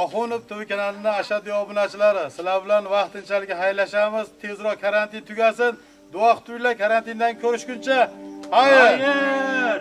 Oxunov TV kanalining ashaddiy obunachilari, sizlar bilan vaqtinchalik xayrlashamiz. Tezroq karantin tugasin. Duo qilinglar, karantindan ko'rishguncha. Xayr.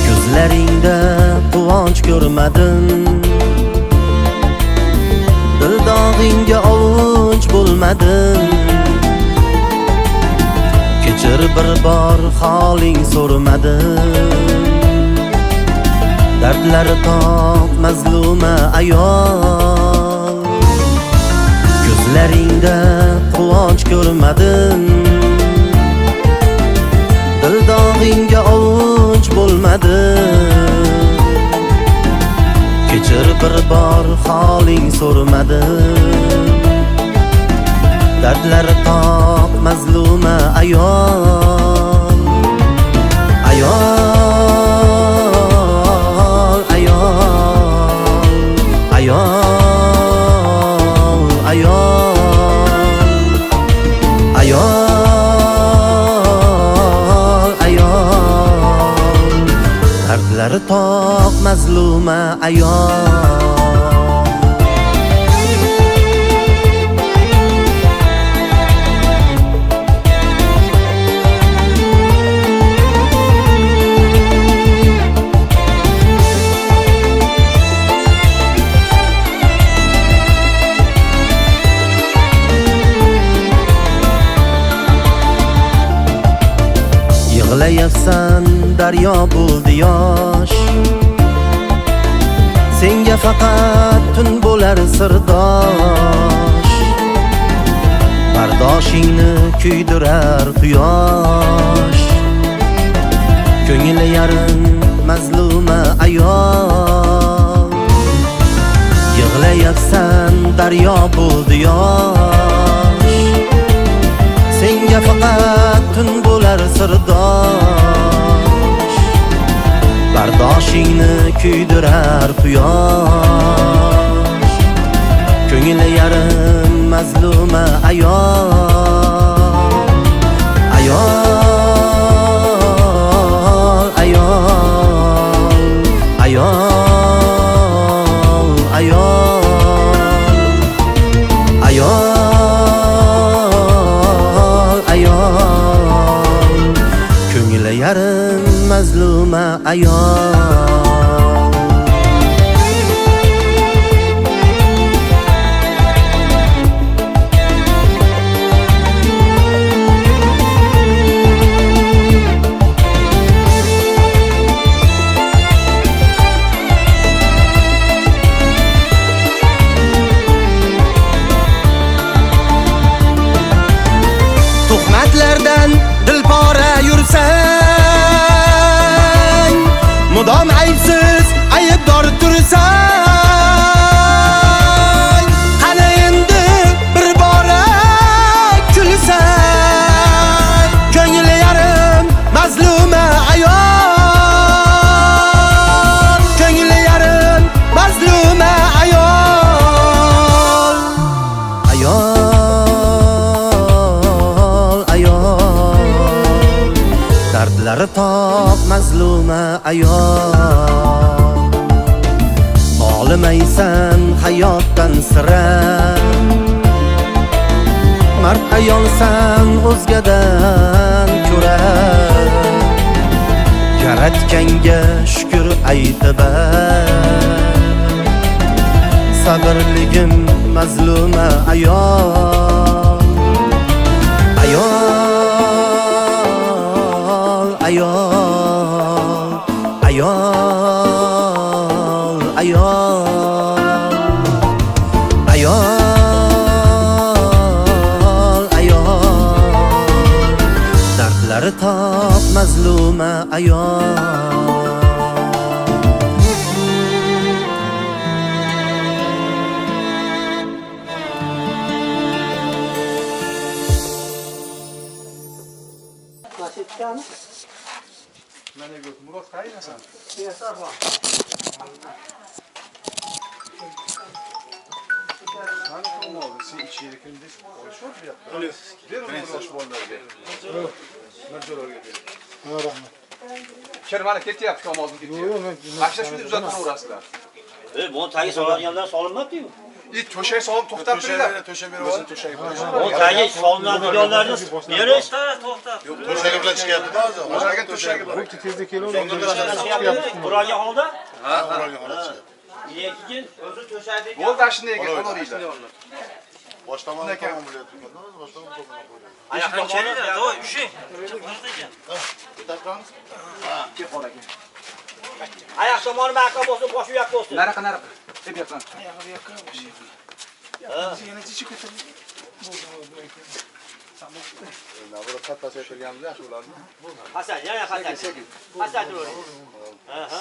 Gözleringde quvonch ko'rmadim, dildog'ingga ovunch bo'lmadim. Kechir bir bor holing so'rmadim, dardlari toq mazluma ayol. Gözleringde quvonch ko'rmadim, dildog'ingga ovunch bo'lmadim. Kechir bir bor holing so'rmadim, dardlari toq mazluma ayol. Ayol, ayol, ayol, ayol, ayol. Dardlari toq mazluma ayol. Yig'layapsan daryo bo'ldi yosh, senga faqat tun bo'lar sirdosh. Bardoshingni kuydirar quyosh, ko'ngli yarim mazluma ayol. Yig'layapsan daryo bo'ldi yosh, senga faqat tun bo'lar sirdosh. Bardoshingni kuydirar quyosh, ko'ngli yarim mazluma ayol. Ayol, ayol, ayol, ayol, ayol, ayol. Ko'ngli yarim mazluma ayol. Tuhmatlardan dilpora yursang, mudom aybsiz aybdor tursang, qani endi bir bora kulsang, ko'ngli yarim mazluma ayol. Ko'ngli yarim mazluma ayol. Ayol, dardlari toq mazluma ayol. Olimaysan hayotdan sira, mard ayolsan o'zgadan ko'ra. Yaratganga shukr aytib, sabrligim mazluma ayol. Ayol, ayol, ayol, ayol, ayol, ayol. Dardlari top mazluma ayol. Nasipkan, Mana gör, Murat qaynasan? yasar var. Hani kim oldu? Sen içeri kimdi? Konuşur mu yaptı? Öyle. Ben saç bollarga. Merjolarga ber. Ha, rahmat. Kirmani ketyapti, tom oldin ketyapti. Qashla shuni uzatmayverasizlar. Bunu tagi solinganlar solinmabdi-yu. To'shak solib to'xtab turinglar. To'sha berib olsin. Bu tagi solinadiganlarni berishda to'xtab. To'shagi bilan chiqyapti hozir. O'shaga to'shagi bor. Bo'pti, tezda kelib Qurolga holda Qurolga olasiz. lekin o'zi to'shadi. Bo'ldi, shunday ekan, qo'laveringlar. Boshqaman tamom bo'lyapti. Boshqaman tamom bo'lyapti. Oyoqdan kelinglar, to'y, ushing. Kel qol aka. Oyoq tomoni maqqa bo'lsin, boshi u yoqqa bo'lsin. Nariqa. Deb yapsan. Navra qatnashib o'tirganimiz yaxshi bo'lardi. Hasan, yana Hasan. Hasan turavering. Aha.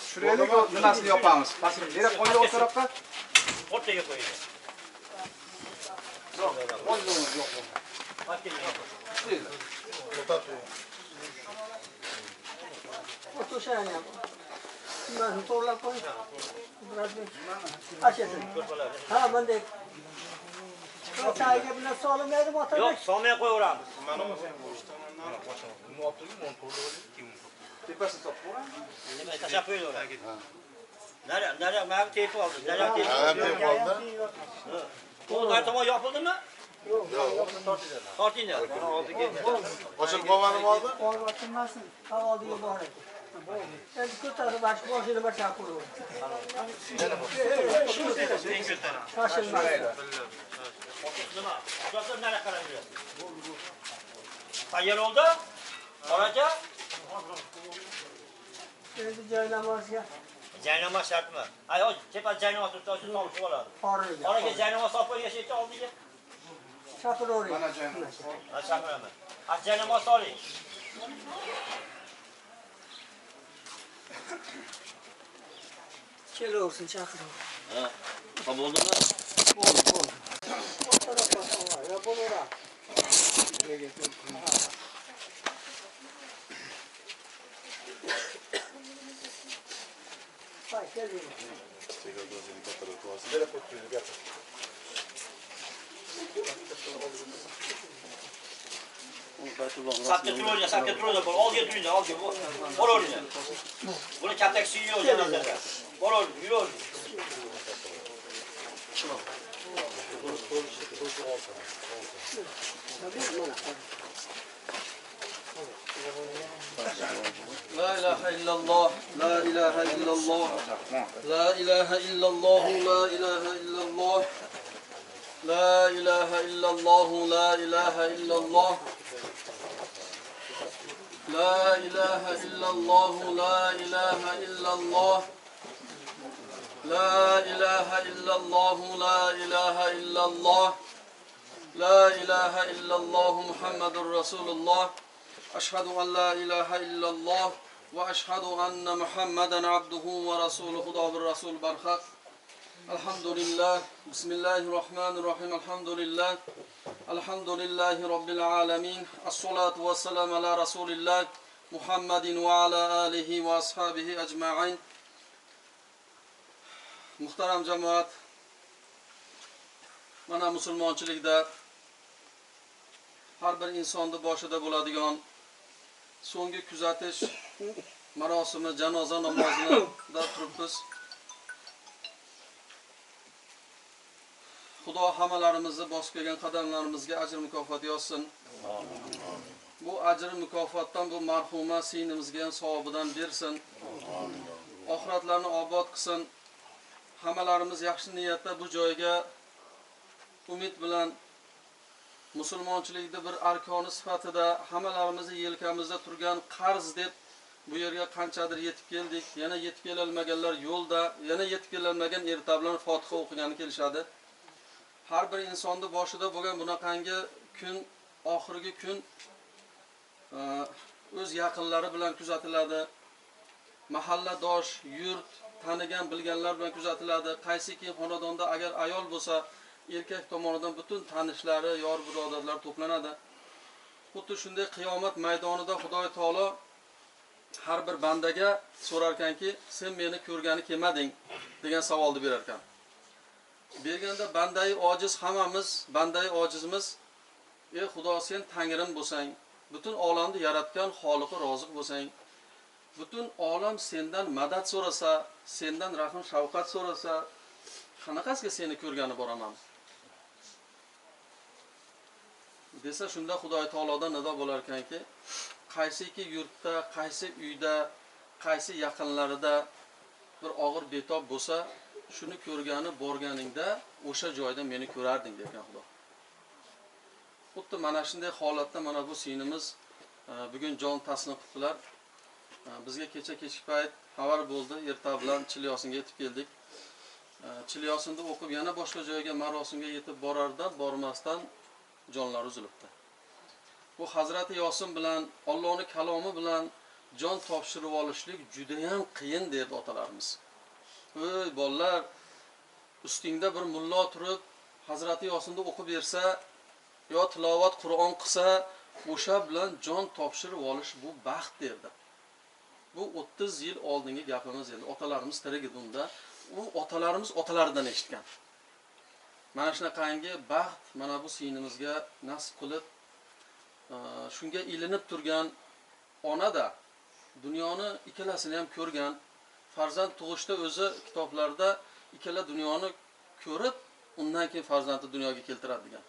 Tushiraylik, nimasini yopamiz. Pastga berib qo'ying o'tiraqqa. O'rtaga qo'ying. Otoşayla. Ben torla koy. Biraz bir açasın. Ha, ben de. Çayga bilan solinmaydi motor. Yo'q, solmay qo'yaveramiz. Tepasini topib qo'ying. Nima tashab qo'yaveramiz. Nari, mana tepi oldi. Nari tepi. Ha, deb qoldi. Bu nari tomon yopildimi? Yo'q. Tortinglar. Ochilib qolmadim oldi. Olmasin. Havodiga boradi. Endi ko'tarib baş boshini bir chaqirib. Shoshilmang. Nima? Hujjatlar nari qarab yurasiz. Tayyor oldi? Qoracha? Endi joynamozga Jaynamaz shartmi? Ay, hoj, tepa jaynamaz tursa solib oladi. qorilgan. Oraga jaynamaz solib qo'yishga oldiga. Chaqiravering. Mana joyimiz. Ha, chaqiraman. Ha, jaynamaz soling. Kelaversin chaqiravering. Ha. Ha, bo'ldimi? Bo'ldi. O tarafga qo'y. Ya bo'laveradi. Hay, keling. Sapga turinglar, oldiga turinglar, oldiga. Bo'laveringlar. Buni katta kishi yo'q janozada. Bo'laveringlar, yuravering. لا إله إلا الله لا إله إلا الله لا إله إلا الله لا إله إلا الله لا إله إلا الله لا إله إلا الله لا إله إلا الله لا إله إلا الله لا إله إلا الله لا إله إلا الله لا إله إلا الله محمد رسول الله أشهد أن لا إله إلا الله وأشهد أن محمدا عبده ورسوله خدا بالرسول برخط الحمد لله بسم الله الرحمن الرحيم الحمد لله رب العالمين الصلاة والسلام على رسول الله محمد وعلى آله وأصحابه أجمعين Muhtaram cemaat, mana musulmonchilikda har bir insonning boshida bo'ladigan so'nggi kuzatish marosimi janoza namozida turibmiz. Xudo hammalarimizni bosib kelgan qadamlarimizga ajr mukofot yozsin. Bu ajr mukofotdan bu marhuma sinimizga ham savobidan bersin. Oxiratlarni obod qilsin. Hammalarimiz yaxshi niyatda bu joyga umid bilan musulmonchilikda bir arkoni sifatida hammalarimizni yelkamizda turgan qarz deb bu yerga qanchadir yetib keldik. Yana yetib kelolmaganlar yo'lda, yana yetib kelolmagan erta bilan Fotiha o'qigani kelishadi. har bir insonni boshida bo'lgan bunaqangi kun, oxirgi kun o'z yaqinlari bilan kuzatiladi. Mahalladosh, yurt, tanigan, bilganlar bilan kuzatiladi. Qaysiki xonadonda agar ayol bo'lsa, erkak tomonidan butun tanishlari, yor birodarlar to'planadi. Xuddi shunday qiyomat maydonida Xudoy taolo har bir bandaga so'rar ekanki, sen meni ko'rgani kelmading degan savolni berar ekan. Berganda bandai ojiz, hammamiz bandai ojizmiz. Ey Xudo, sen Tangrim bo'lsang, butun olamni yaratgan Xoliqi roziq bo'lsang, butun olam sendan madad so'rasa, sendan rahm shafqat so'rasa, qanaqasiga seni ko'rgani boraman? Desa shunda Xudoy taolodan nido bo'lar ekanki, qaysiki yurtda, qaysi uyda, qaysi yaqinlarida bir og'ir betob bo'lsa, shuni ko'rgani borganingda o'sha joyda meni ko'rarding degan Xudo. Xuddi mana shunday holatda mana bu sinimiz bugun jon taslim qildilar. Bizga kechki payt xabar bo'ldi, erta bilan Chilyosinga yetib keldik. Chilyosinda o'qib yana boshqa joyga marosimga yetib borardan bormasdan jonlari uzilibdi. Bu Hazrati Yosin bilan, Allohning kalomi bilan jon topshirib olishlik juda ham qiyin derdi otalarimiz. Ey bolalar, ustingda bir mullo turib Hazrati Yosinda o'qib bersa, yo tilovat Qur'on qilsa, o'sha bilan jon topshirib olish bu baxt derdi. Bu 30 yil oldingi gapimiz edi. Otalarimiz tirik edi unda. U otalarimiz otalaridan eshitgan. Mana shunaqangi baxt mana bu sinimizga nasib qilib, shunga ilinib turgan ona da dunyoni ikkalasini ham ko'rgan, farzand tug'ishda o'zi kitoblarda ikkala dunyoni ko'rib, undan keyin farzandni dunyoga keltiradi degan.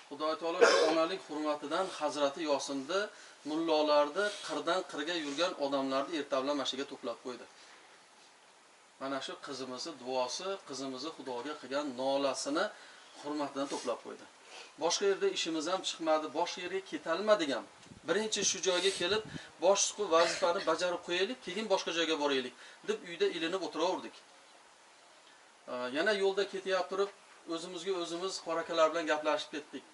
Xudoy taolo shu onalik hurmatidan Hazrati Yosinni mullolarni qirdan qirga yurgan odamlarni erta bilan mashiga to'plab qo'ydi. Mana shu qizimizni duosi, qizimizni Xudoga qilgan nolasini hurmatidan to'plab qo'ydi. Boshqa yerda ishimiz ham chiqmadi, boshqa yerga ketalmadik ham. Birinchi shu joyga kelib, boshqa vazifani bajarib qo'yaylik, keyin boshqa joyga boraylik deb uyda ilinib o'tiraverdik. Yana yo'lda ketayap turib, o'zimizga o'zimiz qorakalar bilan gaplashib ketdik.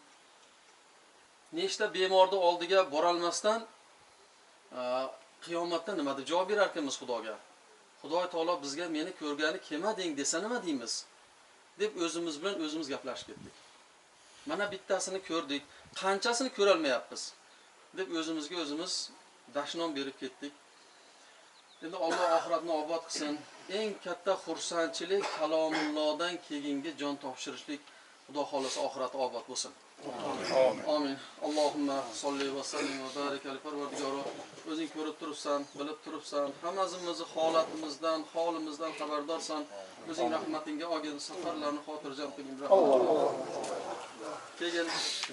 Nechta bemorni oldiga boralmasdan qiyomatda nima deb javob berar ekanmiz Xudoga? Xudoy taolo bizga meni ko'rgani kelmading desa nima deymiz? Deb o'zimiz bilan o'zimiz gaplashib ketdik. Mana bittasini ko'rdik, qanchasini ko'ra olmayapmiz deb o'zimizga o'zimiz dashnom berib ketdik. Endi Alloh oxiratni obod qilsin. Eng katta xursandchilik kalomullohdan keyingi jon topshirishlik. Xudo xolasa oxirati obod bo'lsin. Amin. Allohumma solli va sallim va barik al Parvardigoro. O'zing ko'rib turibsan, bilib turibsan, hammamizni holatimizdan, holimizdan xabardorsan. O'zing rahmatingga olgin, safarlarni xotirjam qilgin. Keyin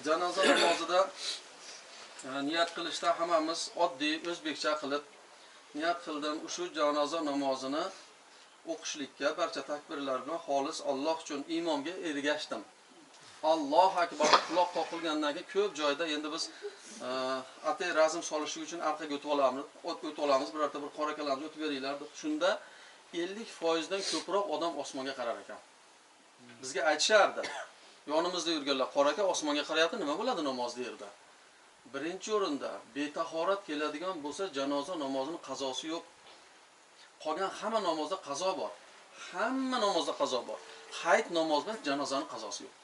janoza namozida niyat qilishda hammamiz oddiy o'zbekcha qilib niyat qildim. Shu janoza namozini o'qishlikka barcha takbirlar bilan xolis Alloh uchun imomga ergashdim. Alloh akbar quloq qoqilgandan keyin ko'p joyda endi biz atay razm solishlik uchun orqaga o'tib olamiz, birorta bir qorakalarni o'tib beringlar deb. Shunda 50% dan ko'proq odam osmonga qarar ekan. Bizga aytishardi. Yonimizda yurganlar qoraka osmonga qarayapti, nima bo'ladi namoz derdi. Birinchi o'rinda betahorat keladigan bo'lsa janoza namozining qazosi yo'q. Qolgan hamma namozda qazo bor. Hamma namozda qazo bor. Hayit namozida janozaning qazosi yo'q.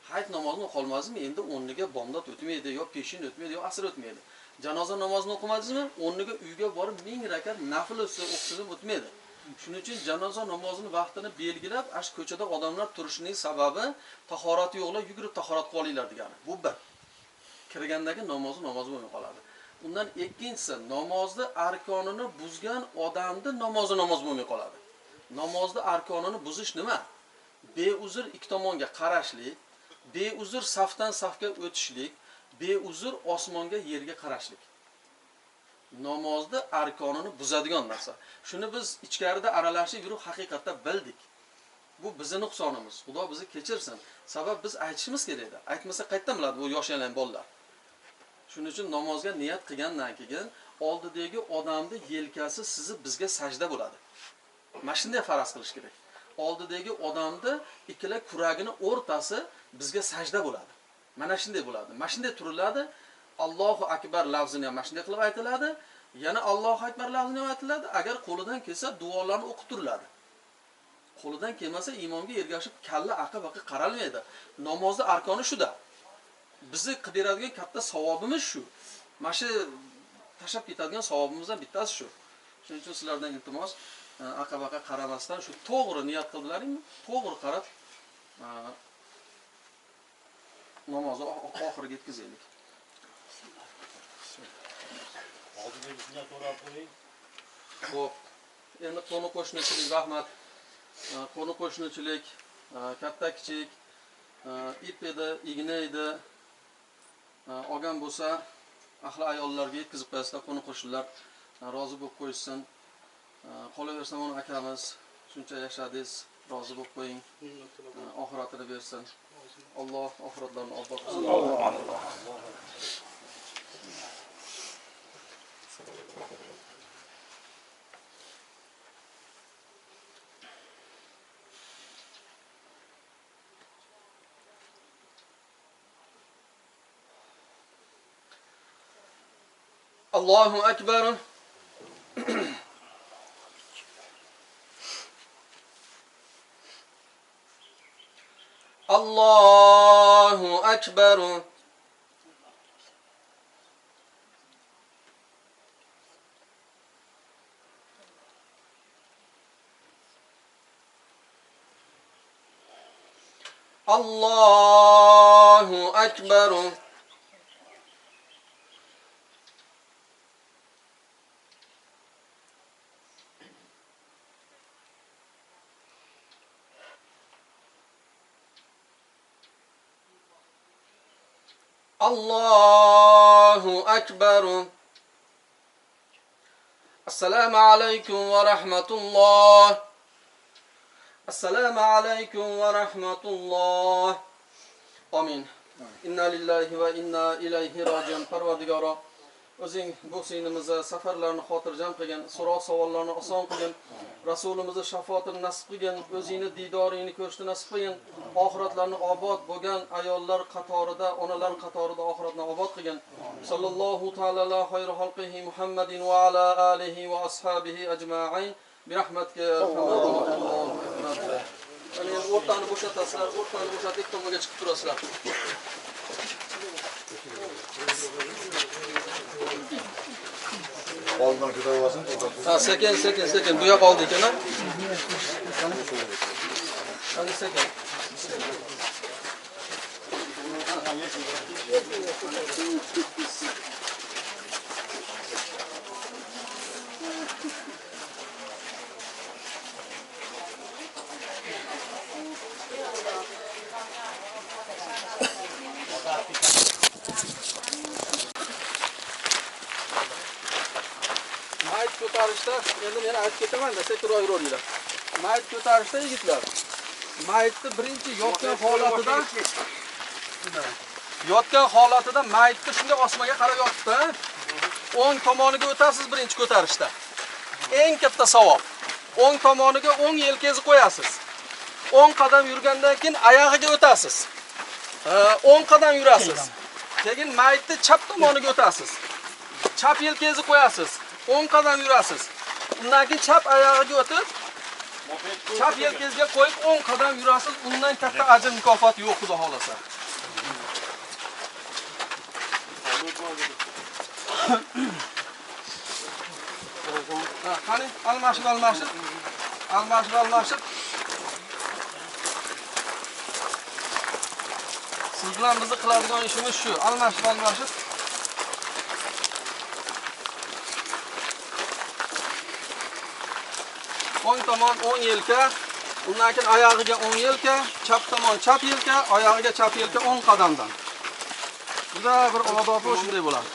Hayit namozini o'qolmaysizmi? Endi o'rniga bomdod o'tmaydi, yo peshin o'tmaydi, yo asr o'tmaydi. Janoza namozini o'qimadingizmi? O'rniga uyga borib 1000 rakat nafl o'qishni o'tmaydi. Shuning uchun janoza namozining vaqtini belgilab, ash ko'chada odamlar turishining sababi tahorati yo'qlar, yugurib tahorat qilib olinglar degani. Bu bir. Kirgandagi namoz bo'lmay qoladi. Undan ikkinchisi, namozni arkonini buzgan odamning namoz bo'lmay qoladi. Namozni arkonini buzish nima? Beuzr ikki tomonga qarashlik, beuzr safdan safga o'tishlik, beuzr osmonga yerga qarashlik. Namozni arkonini buzadigan narsa. Shuni biz ichkarida aralashib yurib haqiqatda bildik. Bu bizning nuqsonimiz. Xudo bizni kechirsin. Sabab biz aytishimiz kerak edi. Aytmasa qayerdan biladi bu yoshlangan bolalar? Shuning uchun namozga niyat qilgandan keyin oldidagi odamning yelkasi sizib bizga sajda bo'ladi. Mana shunday faraz qilish kerak. oldidagi odamni ikkala kuragini o'rtasi bizga sajda bo'ladi. Mana shunday bo'ladi. Mana shunday turiladi. Allohu akbar lafzini ham mana shunday qilib aytiladi. Yana Allohu akbar lafzini ham aytiladi. Agar qo'lidan kelsa duolarni o'qib turiladi. Qo'lidan kelmasa imomga ergashib kalla aqa-baqa qaralmaydi. Namozning arkoni shuda. Bizni qidiradigan katta savobimiz shu. Mana shu tashab ketadigan savobimizdan bittasi shu. Shuning uchun sizlardan iltimos, aqa-baqa qaramasdan shu to'g'ri niyat qildilaringmi? To'g'ri qarab namozni oxiriga yetkazaylik. Xo'p, endi qo'ni qo'shnichilik rahmat. Qo'ni qo'shnichilik katta kichik ip edi, igna edi. Olgan bo'lsa, ahli ayollarga yetkazib qo'yasizlar, qo'ni qo'shnilar rozi bo'lib qo'ysin. Qolaversa mana akamiz shuncha yashadingiz, rozi bo'lib qo'ying. Oxiratini bersin. Alloh oxiratlarni obod qilsin. Allahu akbar. Allahu akbar. Allahu akbar. Allahu akbar. Assalomu alaykum va rahmatulloh. Assalomu alaykum va rahmatulloh. Amin. Inna lillahi va inna ilayhi rojiun. Parvardigoro, o'zing bu sinimizni safarlarni xotirjam qilgin, so'roq savollarni oson qilgin, Rasulimizni shafoatini nasib qilgin, o'zingni didoringni ko'rishni nasib qilgin, oxiratlarni obod bo'lgan ayollar qatorida, onalar qatorida oxiratni obod qilgin. Sallallohu ta'ala ala xayri xalqihi Muhammadin va ala alihi va ashabihi ajma'in bi rahmatika ya arhamar rohimin. Mana endi o'rtani bo'shatasizlar, o'rtani bo'shatib tomonga chiqib turasizlar. Oldindan ko'tarib Ha, sekin. Bu yoq oldi ekan-a? Hadi sekin. Mayt ko'tarishda, endi men aytib ketaman-da, sekinroq yuringlar. Mayt ko'tarishda yigitlar, maytni birinchi yotgan holatida maytni shunday osmaga qarab yotibdi. O'ng tomoniga o'tasiz birinchi ko'tarishda. Eng katta savob. O'ng tomoniga o'ng yelkangizni qo'yasiz. 10 qadam yurgandan keyin oyog'iga o'tasiz. 10 qadam yurasiz. Keyin maytni chap tomoniga o'tasiz. Chap yelkangizni qo'yasiz. 10 qadam yurasiz. Undan keyin chap oyog'iga o'tib, chap yelkangizga qo'yib 10 qadam yurasiz. Undan katta ajr mukofot yo'q, xudo xolasa. Qani, almashib. Siz bilan bizni qiladigan ishimiz shu, almashib. O'ng tomon o'ng yelka, undan keyin oyog'iga o'ng yelka, chap tomon chap yelka, oyog'iga chap yelka 10 qadamdan. Juda bir odobi shunday bo'ladi.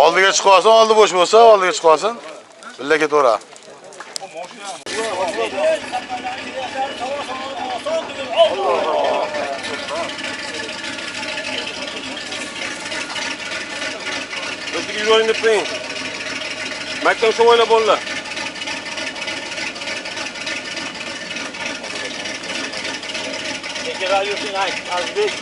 Oldiga chiqib olsin, oldi bo'sh bo'lsa, oldiga chiqib olsin. Billa ketaver. O'ziga yuboring deb qo'ying. Maktab shu o'ylab bo'ldi. Tekrar yurting, ay, azbek.